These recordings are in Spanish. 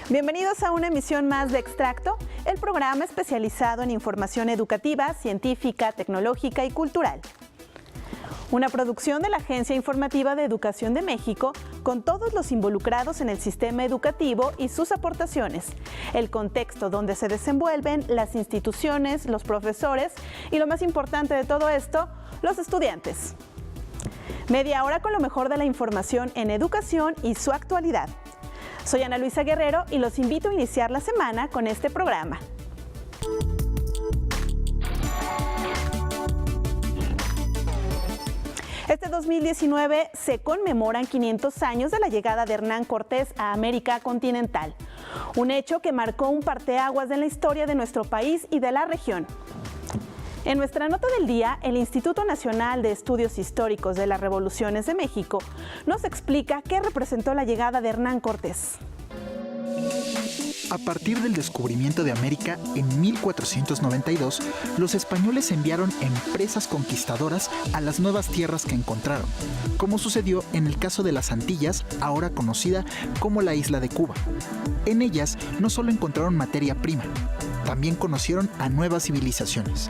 Bienvenidos a una emisión más de Extracto, el programa especializado en información educativa, científica, tecnológica y cultural. Una producción de la Agencia Informativa de Educación de México con todos los involucrados en el sistema educativo y sus aportaciones, el contexto donde se desenvuelven las instituciones, los profesores y lo más importante de todo esto, los estudiantes. Media hora con lo mejor de la información en educación y su actualidad. Soy Ana Luisa Guerrero y los invito a iniciar la semana con este programa. Este 2019 se conmemoran 500 años de la llegada de Hernán Cortés a América continental, un hecho que marcó un parteaguas en la historia de nuestro país y de la región. En nuestra nota del día, el Instituto Nacional de Estudios Históricos de las Revoluciones de México nos explica qué representó la llegada de Hernán Cortés. A partir del descubrimiento de América en 1492, los españoles enviaron empresas conquistadoras a las nuevas tierras que encontraron, como sucedió en el caso de las Antillas, ahora conocida como la isla de Cuba. En ellas no solo encontraron materia prima, también conocieron a nuevas civilizaciones.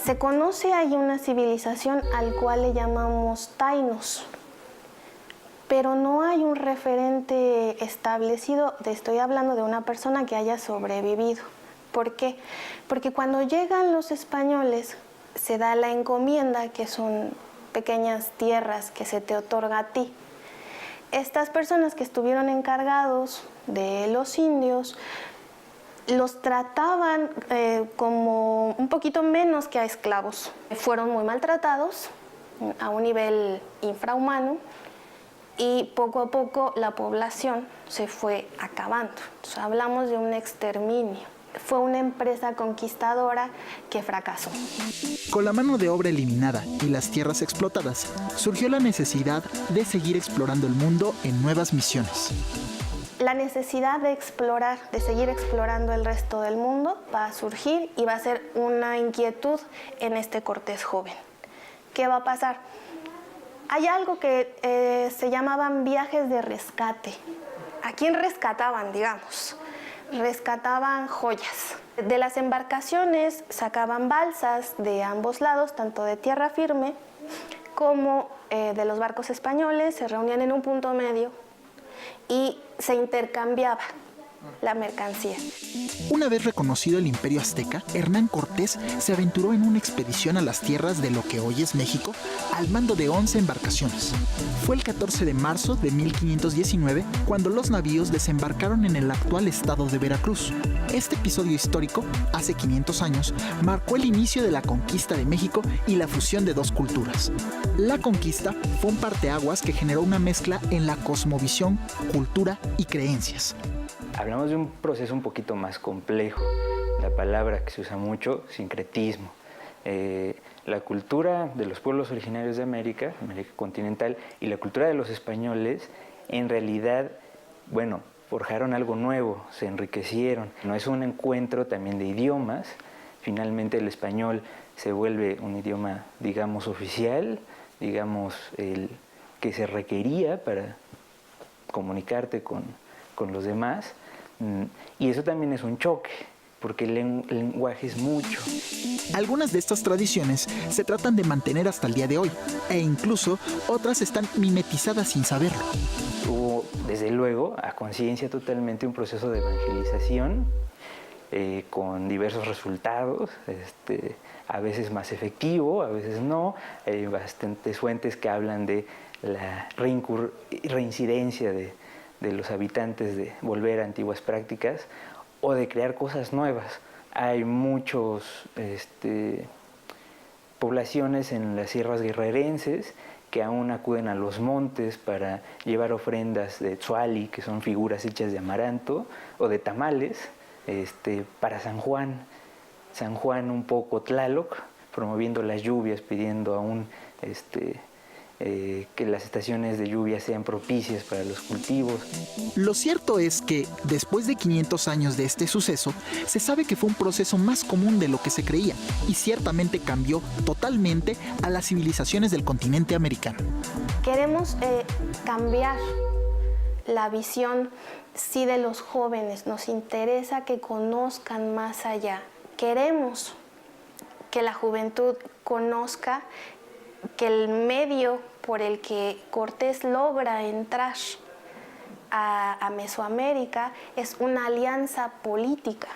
Se conoce ahí una civilización al cual le llamamos Tainos, pero no hay un referente establecido. Estoy hablando de una persona que haya sobrevivido. ¿Por qué? Porque cuando llegan los españoles se da la encomienda, que son pequeñas tierras que se te otorga a ti. Estas personas que estuvieron encargados de los indios los trataban como un poquito menos que a esclavos. Fueron muy maltratados a un nivel infrahumano y poco a poco la población se fue acabando. Entonces, hablamos de un exterminio. Fue una empresa conquistadora que fracasó. Con la mano de obra eliminada y las tierras explotadas, surgió la necesidad de seguir explorando el mundo en nuevas misiones. La necesidad de explorar, de seguir explorando el resto del mundo va a surgir y va a ser una inquietud en este Cortés joven. ¿Qué va a pasar? Hay algo que se llamaban viajes de rescate. ¿A quién rescataban, digamos? Rescataban joyas. De las embarcaciones sacaban balsas de ambos lados, tanto de tierra firme como de los barcos españoles, se reunían en un punto medio y se intercambiaba la mercancía. Una vez reconocido el Imperio Azteca, Hernán Cortés se aventuró en una expedición a las tierras de lo que hoy es México, al mando de 11 embarcaciones. Fue el 14 de marzo de 1519 cuando los navíos desembarcaron en el actual estado de Veracruz. Este episodio histórico, hace 500 años, marcó el inicio de la conquista de México y la fusión de dos culturas. La conquista fue un parteaguas que generó una mezcla en la cosmovisión, cultura y creencias. Hablamos de un proceso un poquito más complejo. La palabra que se usa mucho, sincretismo. La cultura de los pueblos originarios de América continental, y la cultura de los españoles, en realidad, forjaron algo nuevo, se enriquecieron. No es un encuentro también de idiomas. Finalmente el español se vuelve un idioma, digamos, oficial, digamos, el que se requería para comunicarte con los demás, y eso también es un choque, porque el lenguaje es mucho. Algunas de estas tradiciones se tratan de mantener hasta el día de hoy, e incluso otras están mimetizadas sin saberlo. Hubo, desde luego, a conciencia totalmente un proceso de evangelización con diversos resultados, a veces más efectivo, a veces no. Hay bastantes fuentes que hablan de la reincidencia de los habitantes de volver a antiguas prácticas o de crear cosas nuevas. Hay muchas poblaciones en las sierras guerrerenses que aún acuden a los montes para llevar ofrendas de tzuali, que son figuras hechas de amaranto, o de tamales, para San Juan. San Juan un poco Tlaloc, promoviendo las lluvias, pidiendo aún que las estaciones de lluvia sean propicias para los cultivos. Lo cierto es que, después de 500 años de este suceso, se sabe que fue un proceso más común de lo que se creía y ciertamente cambió totalmente a las civilizaciones del continente americano. Queremos cambiar la visión sí de los jóvenes. Nos interesa que conozcan más allá. Queremos que la juventud conozca que el medio por el que Cortés logra entrar a Mesoamérica es una alianza política.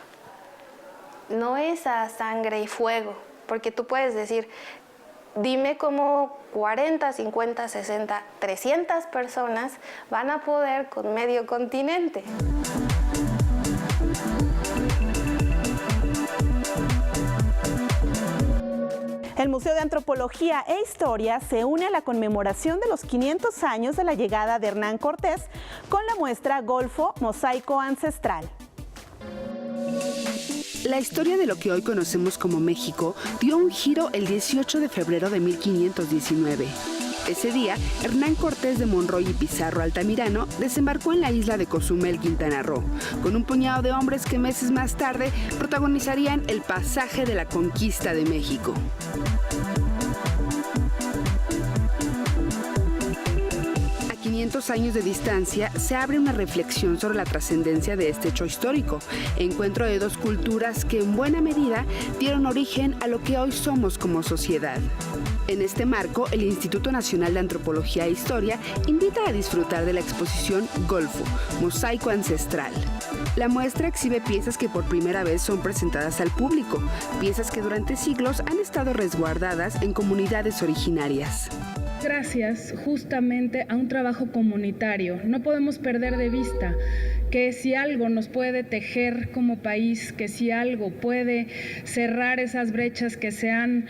No es a sangre y fuego, porque tú puedes decir, dime cómo 40, 50, 60, 300 personas van a poder con medio continente. El Museo de Antropología e Historia se une a la conmemoración de los 500 años de la llegada de Hernán Cortés con la muestra Golfo, Mosaico Ancestral. La historia de lo que hoy conocemos como México dio un giro el 18 de febrero de 1519. Ese día, Hernán Cortés de Monroy y Pizarro Altamirano desembarcó en la isla de Cozumel, Quintana Roo, con un puñado de hombres que meses más tarde protagonizarían el pasaje de la conquista de México. A 500 años de distancia, se abre una reflexión sobre la trascendencia de este hecho histórico, encuentro de dos culturas que en buena medida dieron origen a lo que hoy somos como sociedad. En este marco, el Instituto Nacional de Antropología e Historia invita a disfrutar de la exposición Golfo, Mosaico Ancestral. La muestra exhibe piezas que por primera vez son presentadas al público, piezas que durante siglos han estado resguardadas en comunidades originarias. Gracias justamente a un trabajo comunitario. No podemos perder de vista que si algo nos puede tejer como país, que si algo puede cerrar esas brechas que se han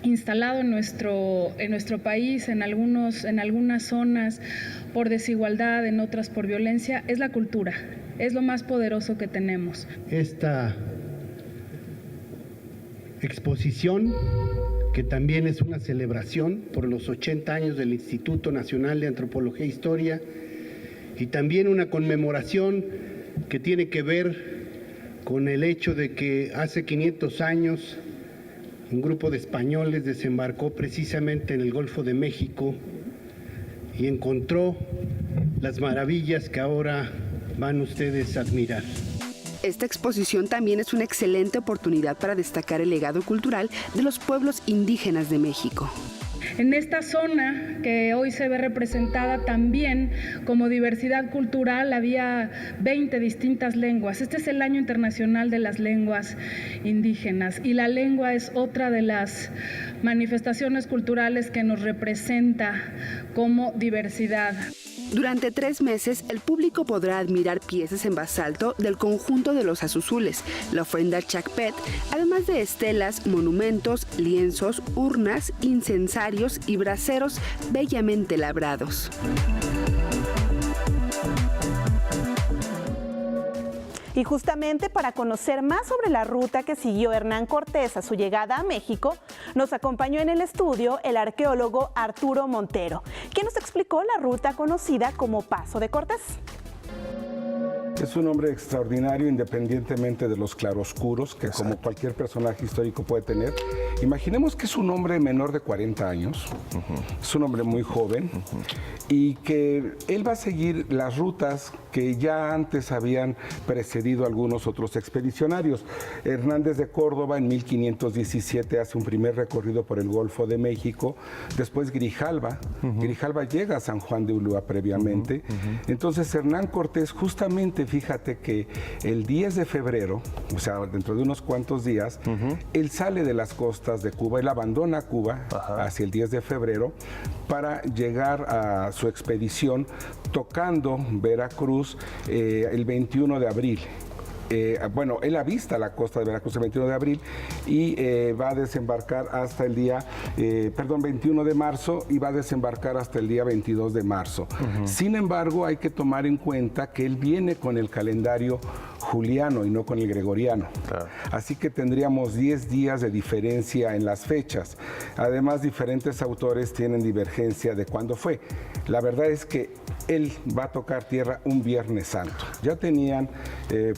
instalado en nuestro país, en algunas zonas por desigualdad, en otras por violencia, es la cultura. Es lo más poderoso que tenemos. Esta exposición, que también es una celebración por los 80 años del Instituto Nacional de Antropología e Historia, y también una conmemoración que tiene que ver con el hecho de que hace 500 años un grupo de españoles desembarcó precisamente en el Golfo de México y encontró las maravillas que ahora van ustedes a admirar. Esta exposición también es una excelente oportunidad para destacar el legado cultural de los pueblos indígenas de México. En esta zona que hoy se ve representada también como diversidad cultural había 20 distintas lenguas. Este es el Año Internacional de las Lenguas Indígenas y la lengua es otra de las manifestaciones culturales que nos representa como diversidad. Durante 3 meses, el público podrá admirar piezas en basalto del conjunto de los Azuzules, la ofrenda Chacpet, además de estelas, monumentos, lienzos, urnas, incensarios y braseros bellamente labrados. Y justamente para conocer más sobre la ruta que siguió Hernán Cortés a su llegada a México, nos acompañó en el estudio el arqueólogo Arturo Montero, quien nos explicó la ruta conocida como Paso de Cortés. Es un hombre extraordinario independientemente de los claroscuros que como cualquier personaje histórico puede tener. Imaginemos que es un hombre menor de 40 años, es un hombre muy joven y que él va a seguir las rutas que ya antes habían precedido algunos otros expedicionarios. Hernández de Córdoba en 1517 hace un primer recorrido por el Golfo de México, después Grijalva, Grijalva llega a San Juan de Ulúa previamente, entonces Hernán Cortés justamente, fíjate que el 10 de febrero, o sea, dentro de unos cuantos días, él sale de las costas de Cuba, él abandona Cuba hacia el 10 de febrero para llegar a su expedición tocando Veracruz el 21 de abril. Bueno, él avista la costa de Veracruz el 21 de abril y va a desembarcar hasta el día, 21 de marzo y va a desembarcar hasta el día 22 de marzo. Sin embargo, hay que tomar en cuenta que él viene con el calendario juliano y no con el gregoriano. Así que tendríamos 10 días de diferencia en las fechas. Además, diferentes autores tienen divergencia de cuándo fue. La verdad es que él va a tocar tierra un Viernes Santo. Ya tenían,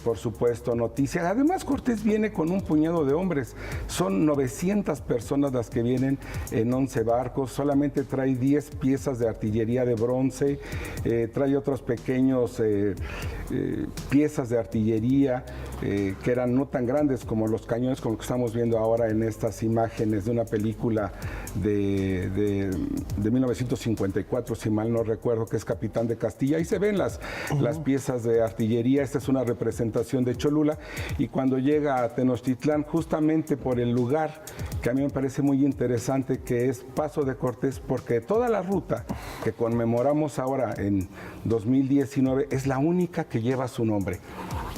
por supuesto, noticias. Además, Cortés viene con un puñado de hombres. Son 900 personas las que vienen en 11 barcos. Solamente trae 10 piezas de artillería de bronce. Trae otros pequeños piezas de artillería que eran no tan grandes como los cañones como que estamos viendo ahora en estas imágenes de una película de 1954, si mal no recuerdo, que es Capitán de Castilla. Ahí se ven las piezas de artillería. Esta es una representación de Cholula, y cuando llega a Tenochtitlán, justamente por el lugar que a mí me parece muy interesante, que es Paso de Cortés, porque toda la ruta que conmemoramos ahora en 2019 es la única que lleva su nombre,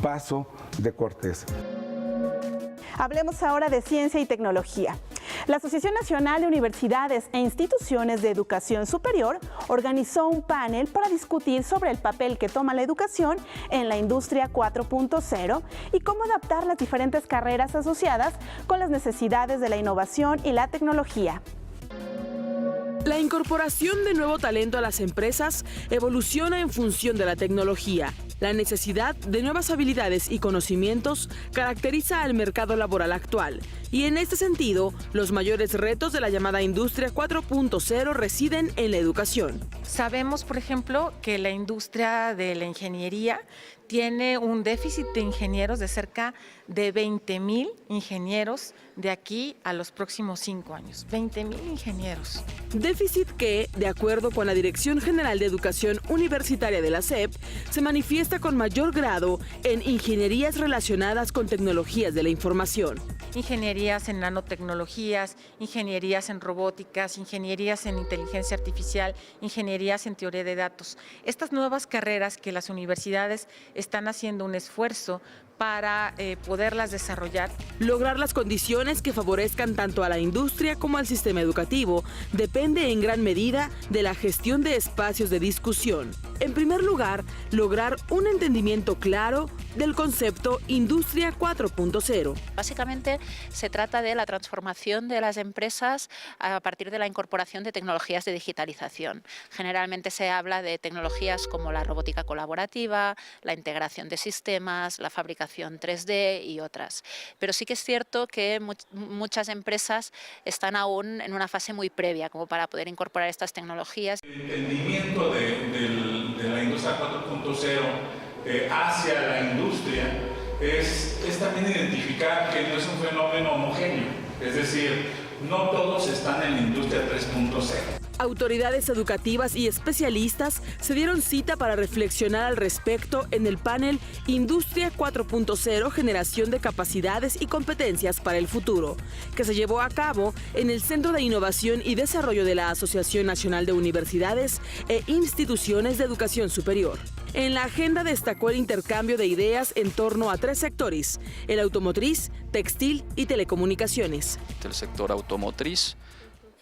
Paso de Cortés. Hablemos ahora de ciencia y tecnología. La Asociación Nacional de Universidades e Instituciones de Educación Superior organizó un panel para discutir sobre el papel que toma la educación en la industria 4.0 y cómo adaptar las diferentes carreras asociadas con las necesidades de la innovación y la tecnología. La incorporación de nuevo talento a las empresas evoluciona en función de la tecnología. La necesidad de nuevas habilidades y conocimientos caracteriza al mercado laboral actual, y en este sentido, los mayores retos de la llamada industria 4.0 residen en la educación. Sabemos, por ejemplo, que la industria de la ingeniería tiene un déficit de ingenieros de cerca de 20,000 ingenieros de aquí a los próximos 5 años. 20,000 ingenieros. Déficit que, de acuerdo con la Dirección General de Educación Universitaria de la SEP, se manifiesta con mayor grado en ingenierías relacionadas con tecnologías de la información. Ingenierías en nanotecnologías, ingenierías en robóticas, ingenierías en inteligencia artificial, ingenierías en teoría de datos. Estas nuevas carreras que las universidades están haciendo un esfuerzo para poderlas desarrollar. Lograr las condiciones que favorezcan tanto a la industria como al sistema educativo depende en gran medida de la gestión de espacios de discusión. En primer lugar, lograr un entendimiento claro del concepto Industria 4.0. Básicamente se trata de la transformación de las empresas a partir de la incorporación de tecnologías de digitalización. Generalmente se habla de tecnologías como la robótica colaborativa, la integración de sistemas, la fabricación 3D y otras. Pero sí que es cierto que muchas empresas están aún en una fase muy previa como para poder incorporar estas tecnologías. El entendimiento de la industria 4.0 hacia la industria es también identificar que no es un fenómeno homogéneo, es decir, no todos están en la industria 3.0. Autoridades educativas y especialistas se dieron cita para reflexionar al respecto en el panel Industria 4.0, generación de capacidades y competencias para el futuro, que se llevó a cabo en el Centro de Innovación y Desarrollo de la Asociación Nacional de Universidades e Instituciones de Educación Superior. En la agenda destacó el intercambio de ideas en torno a 3 sectores: el automotriz, textil y telecomunicaciones. El sector automotriz,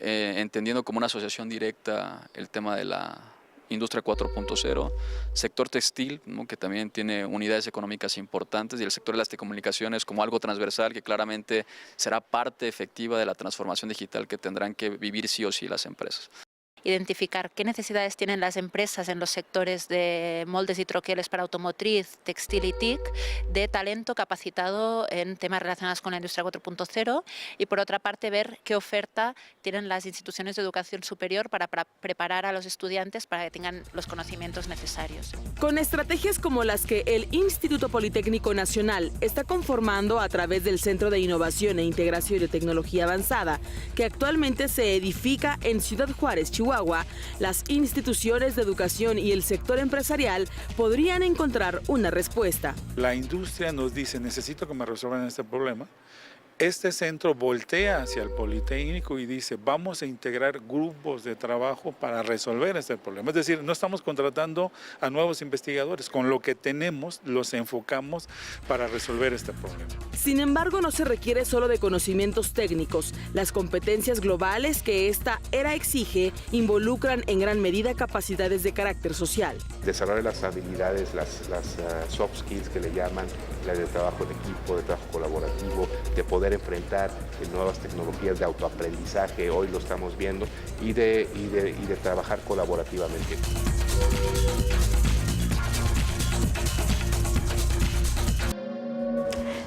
entendiendo como una asociación directa el tema de la industria 4.0, sector textil, ¿no?, que también tiene unidades económicas importantes, y el sector de las telecomunicaciones como algo transversal que claramente será parte efectiva de la transformación digital que tendrán que vivir sí o sí las empresas. Identificar qué necesidades tienen las empresas en los sectores de moldes y troqueles para automotriz, textil y TIC, de talento capacitado en temas relacionados con la industria 4.0, y por otra parte ver qué oferta tienen las instituciones de educación superior para preparar a los estudiantes para que tengan los conocimientos necesarios. Con estrategias como las que el Instituto Politécnico Nacional está conformando a través del Centro de Innovación e Integración de Tecnología Avanzada, que actualmente se edifica en Ciudad Juárez, Chihuahua, las instituciones de educación y el sector empresarial podrían encontrar una respuesta. La industria nos dice: necesito que me resuelvan este problema. Este centro voltea hacia el Politécnico y dice: vamos a integrar grupos de trabajo para resolver este problema. Es decir, no estamos contratando a nuevos investigadores, con lo que tenemos los enfocamos para resolver este problema. Sin embargo, no se requiere solo de conocimientos técnicos. Las competencias globales que esta era exige involucran en gran medida capacidades de carácter social. Desarrollar las habilidades, las soft skills que le llaman, la de trabajo en equipo, de trabajo colaborativo, de poder poder enfrentar nuevas tecnologías de autoaprendizaje, hoy lo estamos viendo, y de trabajar colaborativamente.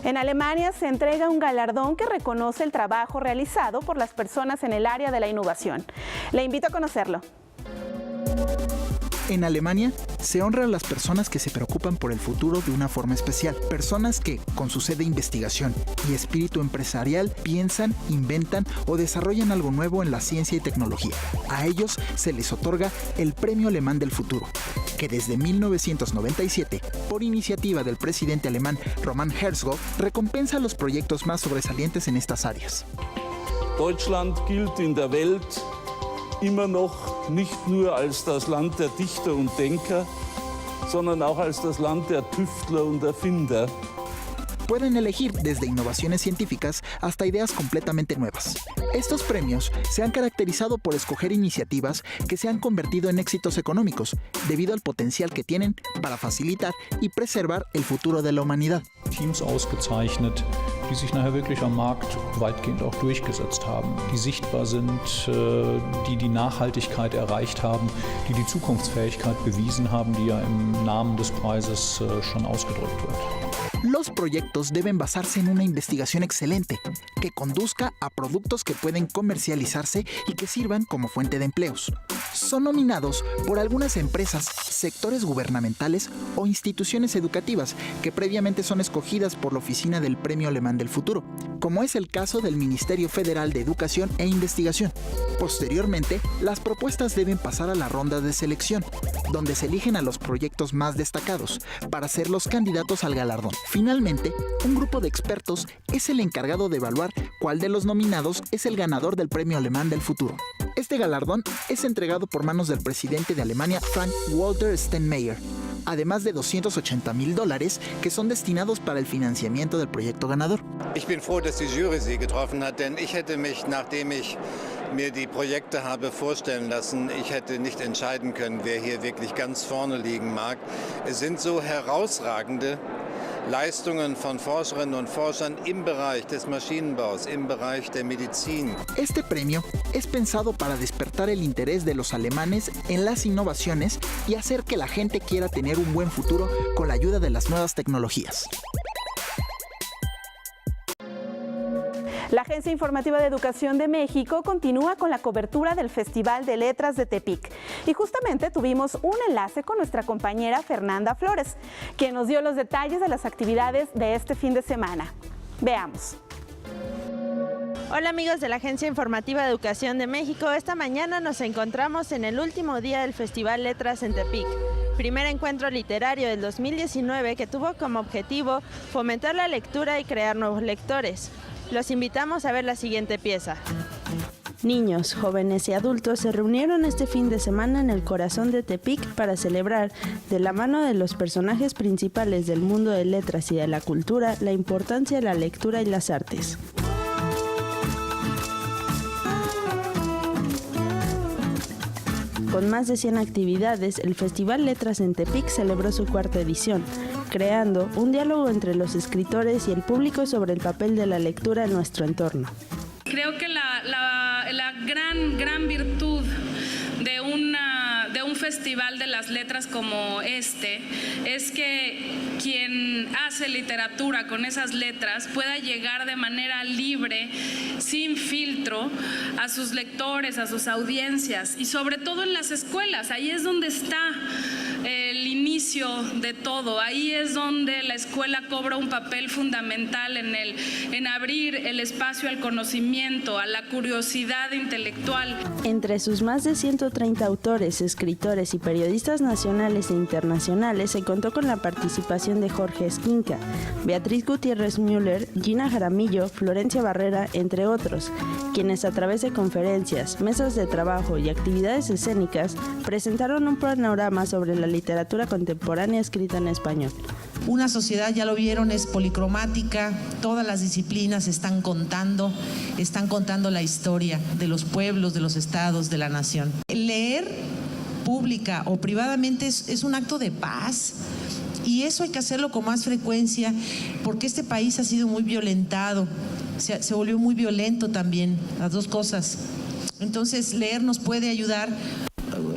En Alemania se entrega un galardón que reconoce el trabajo realizado por las personas en el área de la innovación. Le invito a conocerlo. En Alemania se honra a las personas que se preocupan por el futuro de una forma especial. Personas que, con su sed de investigación y espíritu empresarial, piensan, inventan o desarrollan algo nuevo en la ciencia y tecnología. A ellos se les otorga el Premio Alemán del Futuro, que desde 1997, por iniciativa del presidente alemán Roman Herzog, recompensa los proyectos más sobresalientes en estas áreas. Deutschland gilt in der Welt immer noch nicht nur als das Land der Dichter und Denker, sondern auch als das Land der Tüftler und Erfinder. Pueden elegir desde innovaciones científicas hasta ideas completamente nuevas. Estos premios se han caracterizado por escoger iniciativas que se han convertido en éxitos económicos, debido al potencial que tienen para facilitar y preservar el futuro de la humanidad. Teams ausgezeichnet, die sich nachher wirklich am Markt weitgehend auch durchgesetzt haben, die sichtbar sind, die die Nachhaltigkeit erreicht haben, die die Zukunftsfähigkeit bewiesen haben, die ja im Namen des Preises schon ausgedrückt wird. Los proyectos deben basarse en una investigación excelente, que conduzca a productos que pueden comercializarse y que sirvan como fuente de empleos. Son nominados por algunas empresas, sectores gubernamentales o instituciones educativas que previamente son escogidas por la Oficina del Premio Alemán del Futuro, como es el caso del Ministerio Federal de Educación e Investigación. Posteriormente, las propuestas deben pasar a la ronda de selección, donde se eligen a los proyectos más destacados para ser los candidatos al galardón. Finalmente, un grupo de expertos es el encargado de evaluar cuál de los nominados es el ganador del Premio Alemán del Futuro. Este galardón es entregado por manos del presidente de Alemania, Frank-Walter Steinmeier, además de $280.000 que son destinados para el financiamiento del proyecto ganador. Ich bin froh, dass die Jury sie getroffen hat, denn ich hätte mich, nachdem ich mir die Projekte habe vorstellen lassen, ich hätte nicht entscheiden können, wer hier wirklich ganz vorne liegen mag. Es sind so herausragende Leistungen von Forscherinnen und Forschern im Bereich des Maschinenbaus, im Bereich der Medizin. Este premio es pensado para despertar el interés de los alemanes en las innovaciones y hacer que la gente quiera tener un buen futuro con la ayuda de las nuevas tecnologías. La Agencia Informativa de Educación de México continúa con la cobertura del Festival de Letras de Tepic. Y justamente tuvimos un enlace con nuestra compañera Fernanda Flores, quien nos dio los detalles de las actividades de este fin de semana. Veamos. Hola amigos de la Agencia Informativa de Educación de México, esta mañana nos encontramos en el último día del Festival Letras en Tepic, primer encuentro literario del 2019 que tuvo como objetivo fomentar la lectura y crear nuevos lectores. Los invitamos a ver la siguiente pieza. Niños, jóvenes y adultos se reunieron este fin de semana en el corazón de Tepic para celebrar, de la mano de los personajes principales del mundo de letras y de la cultura, la importancia de la lectura y las artes. Con más de 100 actividades, el Festival Letras en Tepic celebró su cuarta edición, creando un diálogo entre los escritores y el público sobre el papel de la lectura en nuestro entorno. Creo que la gran virtud de un festival de las letras como este es que quien hace literatura con esas letras pueda llegar de manera libre, sin filtro, a sus lectores, a sus audiencias y sobre todo en las escuelas. Ahí es donde está el inicio de todo. Ahí es donde la escuela cobra un papel fundamental en abrir el espacio al conocimiento, a la curiosidad intelectual. Entre sus más de 130 autores, escritores y periodistas nacionales e internacionales se contó con la participación de Jorge Esquinca, Beatriz Gutiérrez Müller, Gina Jaramillo, Florencia Barrera, entre otros, quienes a través de conferencias, mesas de trabajo y actividades escénicas presentaron un panorama sobre la literatura contemporánea escrita en español. Una sociedad, ya lo vieron, es policromática, todas las disciplinas están contando la historia de los pueblos, de los estados, de la nación. Leer pública o privadamente es un acto de paz. Y eso hay que hacerlo con más frecuencia porque este país ha sido muy violentado se volvió muy violento también, las dos cosas. Entonces leer nos puede ayudar,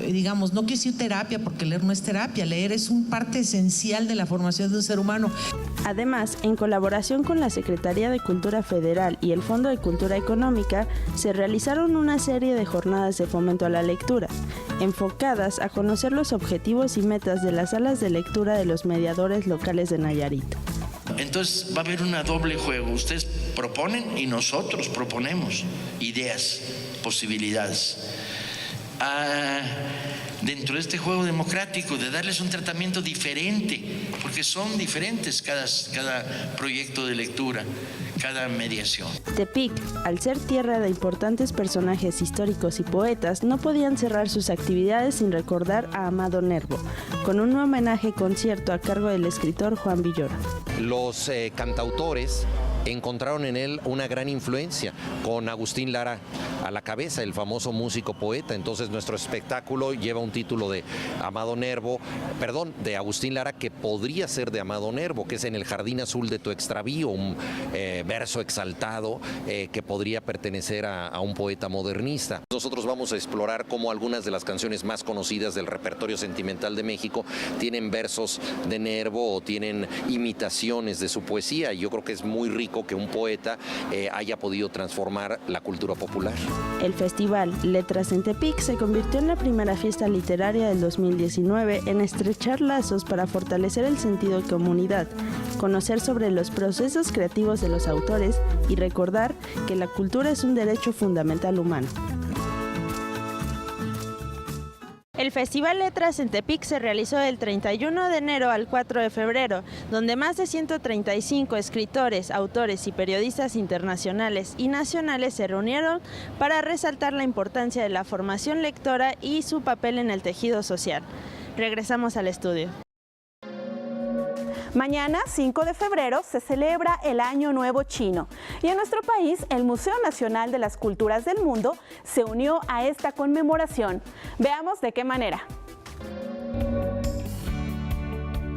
digamos, no quiero decir terapia, porque leer no es terapia, leer es una parte esencial de la formación de un ser humano. Además, en colaboración con la Secretaría de Cultura Federal y el Fondo de Cultura Económica, se realizaron una serie de jornadas de fomento a la lectura, enfocadas a conocer los objetivos y metas de las salas de lectura de los mediadores locales de Nayarit. Entonces va a haber una doble juego. Ustedes proponen y nosotros proponemos ideas, posibilidades. Dentro de este juego democrático, de darles un tratamiento diferente, porque son diferentes cada proyecto de lectura, cada mediación. Tepic, al ser tierra de importantes personajes históricos y poetas, no podían cerrar sus actividades sin recordar a Amado Nervo, con un homenaje concierto a cargo del escritor Juan Villoro. Los cantautores encontraron en él una gran influencia, con Agustín Lara a la cabeza, el famoso músico poeta. Entonces nuestro espectáculo lleva un título de de Agustín Lara, que podría ser de Amado Nervo, que es En el jardín azul de tu extravío, un verso exaltado que podría pertenecer a un poeta modernista. Nosotros vamos a explorar cómo algunas de las canciones más conocidas del repertorio sentimental de México tienen versos de Nervo o tienen imitaciones de su poesía, y yo creo que es muy rico que un poeta haya podido transformar la cultura popular. El festival Letras en Tepic se convirtió en la primera fiesta literaria del 2019 en estrechar lazos para fortalecer el sentido de comunidad, conocer sobre los procesos creativos de los autores y recordar que la cultura es un derecho fundamental humano. El Festival Letras en Tepic se realizó del 31 de enero al 4 de febrero, donde más de 135 escritores, autores y periodistas internacionales y nacionales se reunieron para resaltar la importancia de la formación lectora y su papel en el tejido social. Regresamos al estudio. Mañana, 5 de febrero, se celebra el Año Nuevo Chino y en nuestro país el Museo Nacional de las Culturas del Mundo se unió a esta conmemoración. Veamos de qué manera.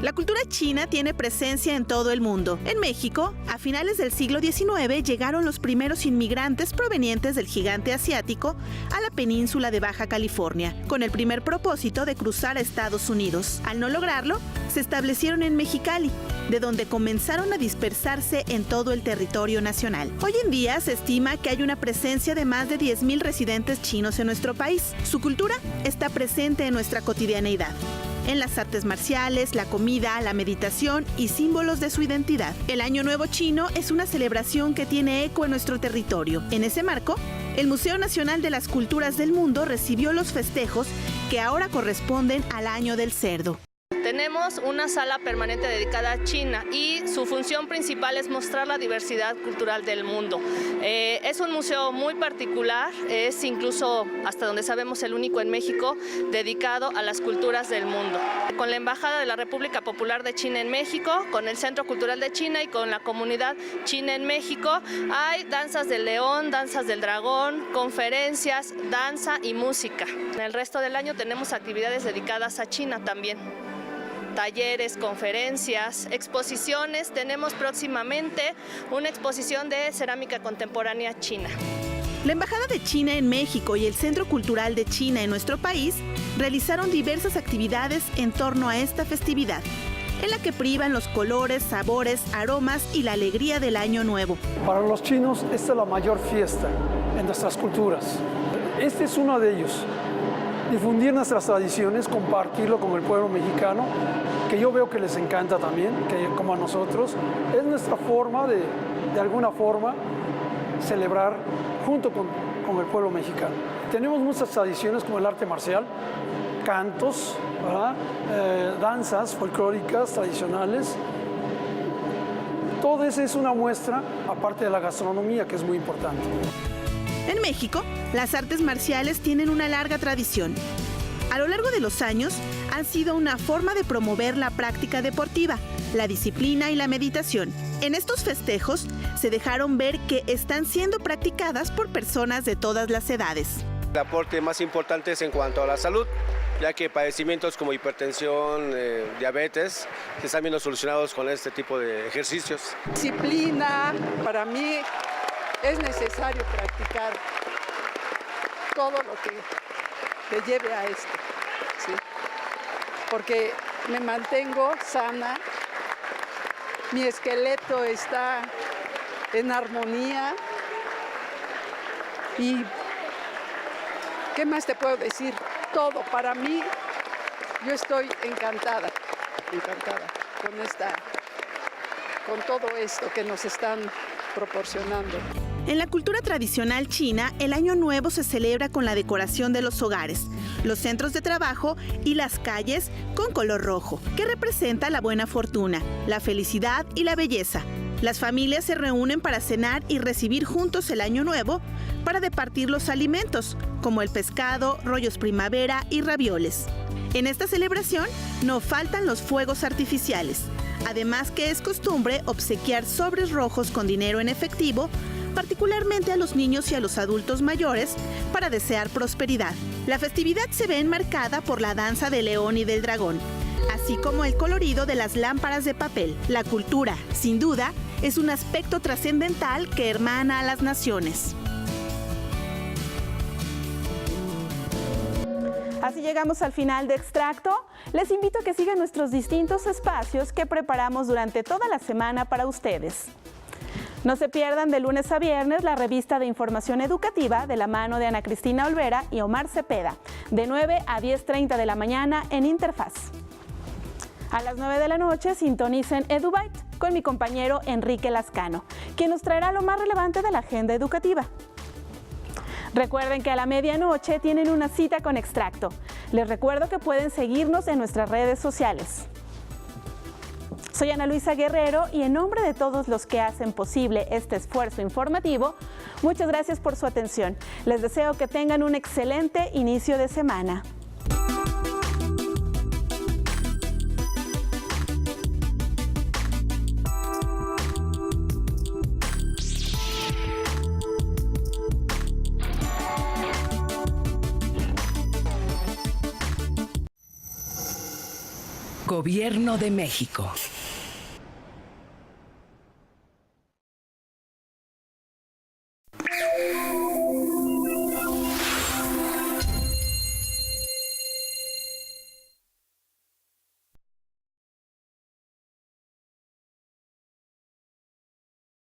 La cultura china tiene presencia en todo el mundo. En México, a finales del siglo XIX llegaron los primeros inmigrantes provenientes del gigante asiático a la península de Baja California, con el primer propósito de cruzar a Estados Unidos. Al no lograrlo, se establecieron en Mexicali, de donde comenzaron a dispersarse en todo el territorio nacional. Hoy en día se estima que hay una presencia de más de 10,000 residentes chinos en nuestro país. Su cultura está presente en nuestra cotidianeidad, en las artes marciales, la comida, la meditación y símbolos de su identidad. El Año Nuevo Chino es una celebración que tiene eco en nuestro territorio. En ese marco, el Museo Nacional de las Culturas del Mundo recibió los festejos que ahora corresponden al Año del Cerdo. Tenemos una sala permanente dedicada a China y su función principal es mostrar la diversidad cultural del mundo. Es un museo muy particular, es incluso, hasta donde sabemos, el único en México dedicado a las culturas del mundo. Con la Embajada de la República Popular de China en México, con el Centro Cultural de China y con la comunidad china en México, hay danzas del león, danzas del dragón, conferencias, danza y música. En el resto del año tenemos actividades dedicadas a China también. Talleres, conferencias, exposiciones. Tenemos próximamente una exposición de cerámica contemporánea china. La Embajada de China en México y el Centro Cultural de China en nuestro país realizaron diversas actividades en torno a esta festividad, en la que privan los colores, sabores, aromas y la alegría del Año Nuevo. Para los chinos, esta es la mayor fiesta en nuestras culturas. Este es uno de ellos. Difundir nuestras tradiciones, compartirlo con el pueblo mexicano, que yo veo que les encanta también, que como a nosotros, es nuestra forma de alguna forma, celebrar junto con el pueblo mexicano. Tenemos muchas tradiciones como el arte marcial, cantos, ¿verdad? Danzas folclóricas tradicionales. Todo eso es una muestra, aparte de la gastronomía, que es muy importante. En México, las artes marciales tienen una larga tradición. A lo largo de los años, han sido una forma de promover la práctica deportiva, la disciplina y la meditación. En estos festejos, se dejaron ver que están siendo practicadas por personas de todas las edades. El aporte más importante es en cuanto a la salud, ya que padecimientos como hipertensión, diabetes, se están viendo solucionados con este tipo de ejercicios. Disciplina, para mí, es necesario practicar todo lo que te lleve a esto, ¿sí? Porque me mantengo sana, mi esqueleto está en armonía y ¿qué más te puedo decir? Todo, para mí, yo estoy encantada con todo esto que nos están proporcionando. En la cultura tradicional china, el Año Nuevo se celebra con la decoración de los hogares, los centros de trabajo y las calles con color rojo, que representa la buena fortuna, la felicidad y la belleza. Las familias se reúnen para cenar y recibir juntos el Año Nuevo para departir los alimentos, como el pescado, rollos primavera y ravioles. En esta celebración no faltan los fuegos artificiales, además que es costumbre obsequiar sobres rojos con dinero en efectivo, particularmente a los niños y a los adultos mayores, para desear prosperidad. La festividad se ve enmarcada por la danza del león y del dragón, así como el colorido de las lámparas de papel. La cultura, sin duda, es un aspecto trascendental que hermana a las naciones. Así llegamos al final de Extracto. Les invito a que sigan nuestros distintos espacios que preparamos durante toda la semana para ustedes. No se pierdan de lunes a viernes la revista de información educativa de la mano de Ana Cristina Olvera y Omar Cepeda, de 9 a 10:30 de la mañana en Interfaz. A las 9 de la noche sintonicen EduByte con mi compañero Enrique Lascano, quien nos traerá lo más relevante de la agenda educativa. Recuerden que a la medianoche tienen una cita con Extracto. Les recuerdo que pueden seguirnos en nuestras redes sociales. Soy Ana Luisa Guerrero y en nombre de todos los que hacen posible este esfuerzo informativo, muchas gracias por su atención. Les deseo que tengan un excelente inicio de semana. Gobierno de México.